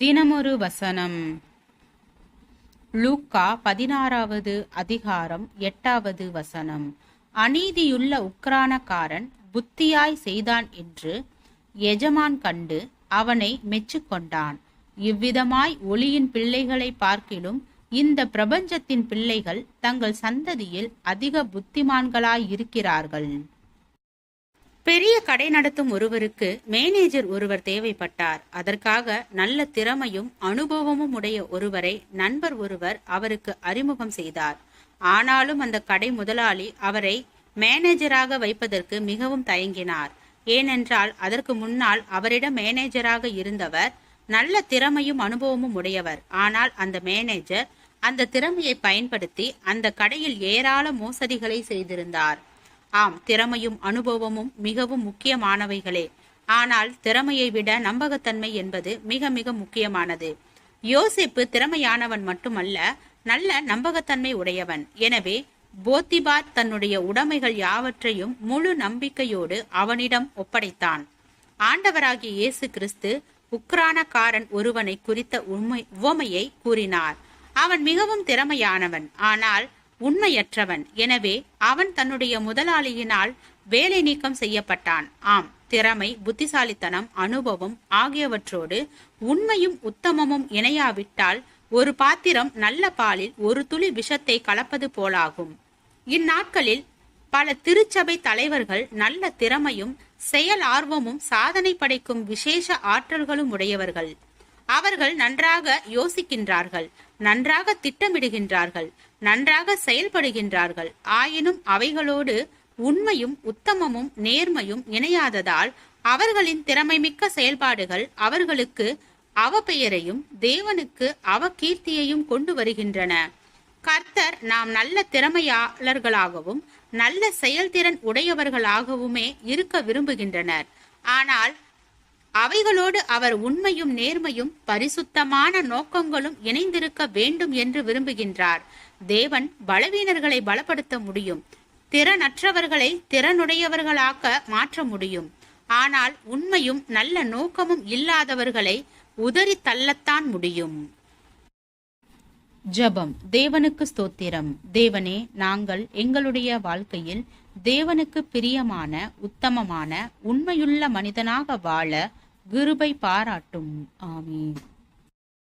தினமொரு வசனம். லூக்கா 16வது அதிகாரம் 8வது வசனம். அநீதியுள்ள உக்கிரானக்காரன் புத்தியாய் செய்தான் என்று எஜமான் கண்டு அவனை மெச்சுக்கொண்டான். இவ்விதமாய் ஒளியின் பிள்ளைகளை பார்க்கிலும் இந்த பிரபஞ்சத்தின் பிள்ளைகள் தங்கள் சந்ததியில் அதிக புத்திமான்களாயிருக்கிறார்கள். பெரிய கடை நடத்தும் ஒருவருக்கு மேனேஜர் ஒருவர் தேவைப்பட்டார். அதற்காக நல்ல திறமையும் அனுபவமும் உடைய ஒருவரை நண்பர் ஒருவர் அவருக்கு அறிமுகம் செய்தார். ஆனாலும் அந்த கடை முதலாளி அவரை மேனேஜராக வைப்பதற்கு மிகவும் தயங்கினார். ஏனென்றால் அதற்கு முன்னால் அவரிடம் மேனேஜராக இருந்தவர் நல்ல திறமையும் அனுபவமும் உடையவர். ஆனால் அந்த மேனேஜர் அந்த திறமையை பயன்படுத்தி அந்த கடையில் ஏராள மோசடிகளை செய்திருந்தார். ஆம், திறமையும் அனுபவமும் மிகவும் முக்கியமானவைகளே. ஆனால் திறமையை விட நம்பகத்தன்மை என்பது மிக மிக முக்கியமானது. யோசேப்பு திறமையானவன் மட்டுமல்ல, நல்ல நம்பகத்தன்மை உடையவன். எனவே போத்திபார் தன்னுடைய உடைமைகள் யாவற்றையும் முழு நம்பிக்கையோடு அவனிடம் ஒப்படைத்தான். ஆண்டவராகிய இயேசு கிறிஸ்து உக்கிரானக்காரன் ஒருவனை குறித்த உவமையை கூறினார். அவன் மிகவும் திறமையானவன், ஆனால் உண்மையற்றவன். எனவே அவன் தன்னுடைய முதலாளியினால் வேலை நீக்கம் செய்யப்பட்டான். ஆம், திறமை, புத்திசாலித்தனம், அனுபவம் ஆகியவற்றோடு உண்மையும் உத்தமமும் இணையாவிட்டால் ஒரு பாத்திரம் நல்ல பாலில் ஒரு துளி விஷத்தை கலப்பது போலாகும். இந்நாட்களில் பல திருச்சபை தலைவர்கள் நல்ல திறமையும் செயல் ஆர்வமும் சாதனை படைக்கும் விசேஷ ஆற்றல்களும் உடையவர்கள். அவர்கள் நன்றாக யோசிக்கின்றார்கள், நன்றாக திட்டமிடுகின்றார்கள், நன்றாக செயல்படுகின்றார்கள். ஆயினும் அவைகளோடு உண்மையும் உத்தமமும் நேர்மையும் இணையாததால் அவர்களின் திறமைமிக்க செயல்பாடுகள் அவர்களுக்கு அவப்பெயரையும் தேவனுக்கு அவகீர்த்தியையும் கொண்டு வருகின்றன. கர்த்தர் நாம் நல்ல திறமையாளர்களாகவும் நல்ல செயல்திறன் உடையவர்களாகவுமே இருக்க விரும்புகின்றனர். ஆனால் அவைகளோடு அவர் உண்மையும் நேர்மையும் பரிசுத்தமான நோக்கங்களும் இணைந்திருக்க வேண்டும் என்று விரும்புகின்றார். தேவன் பலவீனர்களை பலப்படுத்த முடியும், திறனற்றவர்களை திறனுடையவர்களாக்க மாற்ற முடியும். ஆனால் உண்மையும் நல்ல நோக்கமும் இல்லாதவர்களை உதறி தள்ளத்தான் முடியும். ஜெபம். தேவனுக்கு ஸ்தோத்திரம். தேவனே, நாங்கள் எங்களுடைய வாழ்க்கையில் தேவனுக்கு பிரியமான, உத்தமமான, உண்மையுள்ள மனிதனாக வாழ கிருபை பாராட்டும். ஆமென்.